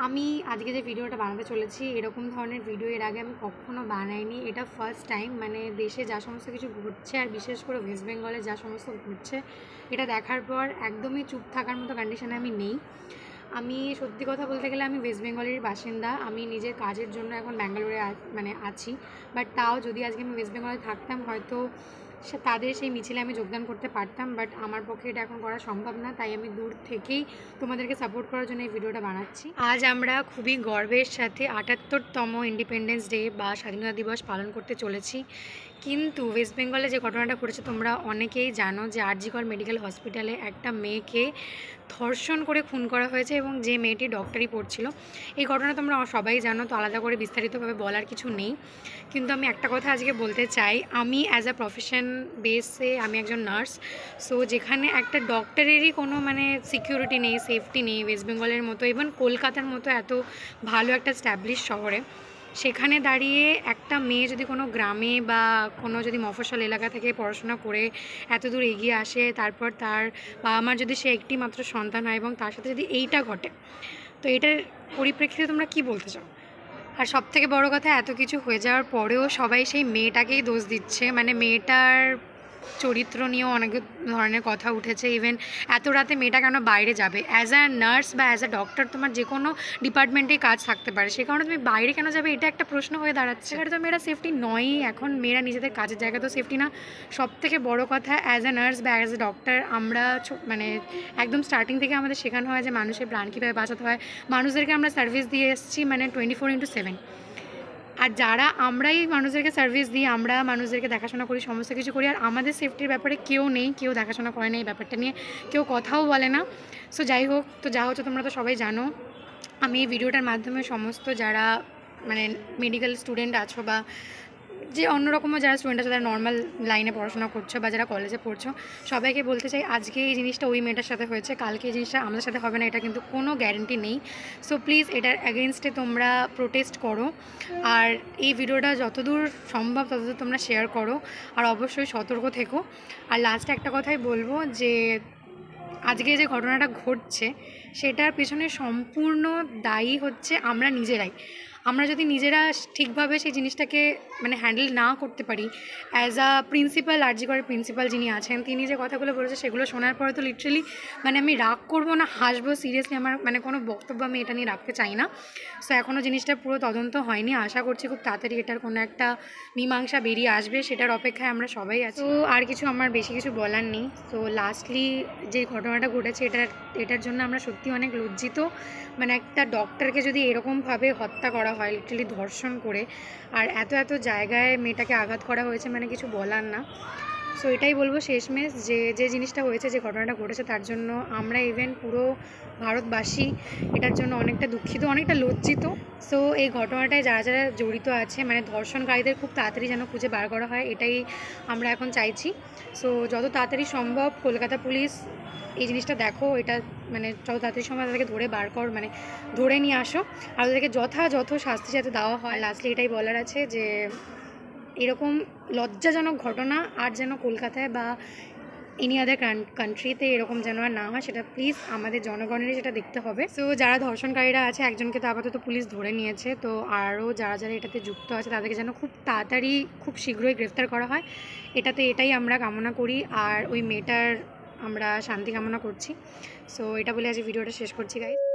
আমি আজকে যে ভিডিওটা বানাতে চলেছি এরকম ধরনের ভিডিও এর আগে আমি কখনো বানাইনি। এটা ফার্স্ট টাইম, মানে দেশে যা সমস্ত কিছু ঘটছে আর বিশেষ করে ওয়েস্ট বেঙ্গলে যা সমস্ত ঘটছে এটা দেখার পর একদমই চুপ থাকার মতো কন্ডিশনে আমি নেই। আমি সত্যি কথা বলতে গেলে আমি ওয়েস্ট বেঙ্গলের বাসিন্দা। আমি নিজের কাজের জন্য এখন ব্যাঙ্গালোরে আছি, বাট তাও যদি আজকে আমি ওয়েস্ট বেঙ্গলে থাকতাম হয়তো তাদের সেই মিছিলে আমি যোগদান করতে পারতাম, বাট আমার পক্ষে এটা এখন করা সম্ভব না। তাই আমি দূর থেকেই তোমাদেরকে সাপোর্ট করার জন্য এই ভিডিওটা বানাচ্ছি। আজ আমরা খুবই গর্বের সাথে ৭৮তম ইন্ডিপেন্ডেন্স ডে বা স্বাধীনতা দিবস পালন করতে চলেছি। কিন্তু ওয়েস্ট বেঙ্গলে যে ঘটনাটা ঘটেছে তোমরা অনেকেই জানো যে আর জি কর মেডিকেল হসপিটালে একটা মেয়েকে ধর্ষণ করে খুন করা হয়েছে এবং যে মেয়েটি ডক্টরি পড়ছিল। এই ঘটনা তোমরা সবাই জানো, তো আলাদা করে বিস্তারিতভাবে বলার কিছু নেই। কিন্তু আমি একটা কথা আজকে বলতে চাই, আমি অ্যাজ আ প্রফেশন বেসে আমি একজন নার্স। সো যেখানে একটা ডক্টরেরই কোনো মানে সিকিউরিটি নেই, সেফটি নেই ওয়েস্ট বেঙ্গলের মতো, ইভেন কলকাতার মতো এত ভালো একটা স্ট্যাবলিশ শহরে, সেখানে দাঁড়িয়ে একটা মেয়ে যদি কোনো গ্রামে বা কোনো যদি মফস্বল এলাকা থেকে পড়াশোনা করে এত দূর এগিয়ে আসে, তারপর তার বাবা মার যদি সে একটি মাত্র সন্তান হয় এবং তার সাথে যদি এইটা ঘটে, তো এটার পরিপ্রেক্ষিতে তোমরা কি বলতে চাও? আর সবথেকে বড় কথা, এত কিছু হয়ে যাওয়ার পরেও সবাই সেই মেয়েটাকেই দোষ দিচ্ছে। মানে মেয়েটার চরিত্র নিয়েও অনেক ধরনের কথা উঠেছে। ইভেন এত রাতে মেয়েটা কেন বাইরে যাবে? অ্যাজ আ নার্স বা অ্যাজ আ ডক্টর তোমার যে কোনো ডিপার্টমেন্টেই কাজ থাকতে পারে, সে কারণে তুমি বাইরে কেন যাবে? এটা একটা প্রশ্ন হয়ে দাঁড়াচ্ছে। এটা তো মেয়েরা সেফটি নয়ই, এখন মেয়েরা নিজেদের কাজের জায়গা তো সেফটি না। সবথেকে বড় কথা, অ্যাজ আ নার্স বা অ্যাজ আ ডক্টর আমরা মানে একদম স্টার্টিং থেকে আমাদের শেখানো হয় যে মানুষের প্রাণ কীভাবে বাঁচাতে হয়। মানুষদেরকে আমরা সার্ভিস দিয়ে এসেছি মানে 24/7। আর যারা আমরাই মানুষদেরকে সার্ভিস দিই, আমরা মানুষদেরকে দেখাশোনা করি, সমস্ত কিছু করি, আর আমাদের সেফটির ব্যাপারে কেউ নেই, কেউ দেখাশোনা করে না, এই ব্যাপারটা নিয়ে কেউ কথাও বলে না। সো যাই হোক, তো যা হচ্ছে তোমরা তো সবাই জানো। আমি এই ভিডিওটার মাধ্যমে সমস্ত যারা মানে মেডিকেল স্টুডেন্ট আছো বা যে অন্যরকমও যারা স্টুডেন্ট আছে, যারা নর্মাল লাইনে পড়াশোনা করছো বা যারা কলেজে পড়ছো, সবাইকে বলতে চাই আজকে এই জিনিসটা ওই মেয়েটার সাথে হয়েছে, কালকে এই জিনিসটা আমাদের সাথে হবে না, এটা কিন্তু কোনো গ্যারেন্টি নেই। সো প্লিজ এটার অ্যাগেনস্টে তোমরা প্রোটেস্ট করো, আর এই ভিডিওটা যতদূর সম্ভব ততদূর তোমরা শেয়ার করো, আর অবশ্যই সতর্ক থেকো। আর লাস্টে একটা কথাই বলবো যে আজকে যে ঘটনাটা ঘটছে সেটার পেছনে সম্পূর্ণ দায়ী হচ্ছে আমরা নিজেরাই। আমরা যদি নিজেরা ঠিকভাবে সেই জিনিসটাকে মানে হ্যান্ডেল না করতে পারি, অ্যাজ আ প্রিন্সিপাল, আর জি করের প্রিন্সিপাল যিনি আছেন, তিনি যে কথাগুলো বলেছে সেগুলো শোনার পরে তো লিটারেলি মানে আমি রাগ করবো না হাসবো, সিরিয়াসলি আমার মানে কোনো বক্তব্য আমি এটা নিয়ে রাখতে চাই না। সো এখনও জিনিসটা পুরো তদন্ত হয়নি, আশা করছি খুব তাড়াতাড়ি এটার কোনো একটা মীমাংসা বেরিয়ে আসবে, সেটার অপেক্ষায় আমরা সবাই আছি। তো আর কিছু আমার বেশি কিছু বলার নেই। সো লাস্টলি যে ঘটনাটা ঘটেছে এটার জন্য আমরা সত্যি অনেক লজ্জিত। মানে একটা ডক্টরকে যদি এরকমভাবে হত্যা করা হয়, লিটারালি ধর্ষণ করে, আর এত এত জায়গায় মেয়েটাকে আঘাত করা হয়েছে, মানে কিছু বলার না। সো এটাই বলবো শেষমেশ, যে জিনিসটা হয়েছে, যে ঘটনাটা ঘটেছে, তার জন্য আমরা ইভেন পুরো ভারতবাসী এটার জন্য অনেকটা দুঃখিত, অনেকটা লজ্জিত। সো এই ঘটনাটায় যারা যারা জড়িত আছে, মানে ধর্ষণকারীদের খুব তাড়াতাড়ি যেন খুঁজে বার করা হয়, এটাই আমরা এখন চাইছি। সো যত তাড়াতাড়ি সম্ভব কলকাতা পুলিশ এই জিনিসটা দেখো, এটা মানে যত তাড়াতাড়ি সময় তাদেরকে ধরে নিয়ে আসো, আর ওদেরকে যথাযথ শাস্তি যাতে দেওয়া হয়। লাস্টলি এটাই বলার আছে যে এরকম লজ্জাজনক ঘটনা আর যেন কলকাতায় বা এনি আদার কান্ট্রিতে এরকম যেন আর না হয়, সেটা প্লিজ আমাদের জনগণেরই সেটা দেখতে হবে। সো যারা ধর্ষণকারীরা আছে, একজনকে তো আপাতত পুলিশ ধরে নিয়েছে, তো আরও যারা যারা এটাতে যুক্ত আছে তাদেরকে যেন খুব তাড়াতাড়ি খুব শীঘ্রই গ্রেফতার করা হয়, এটাই আমরা কামনা করি, আর ওই মেয়েটার আমরা শান্তি কামনা করছি। সো এটা বলে আজ ভিডিওটা শেষ করছি গাইজ।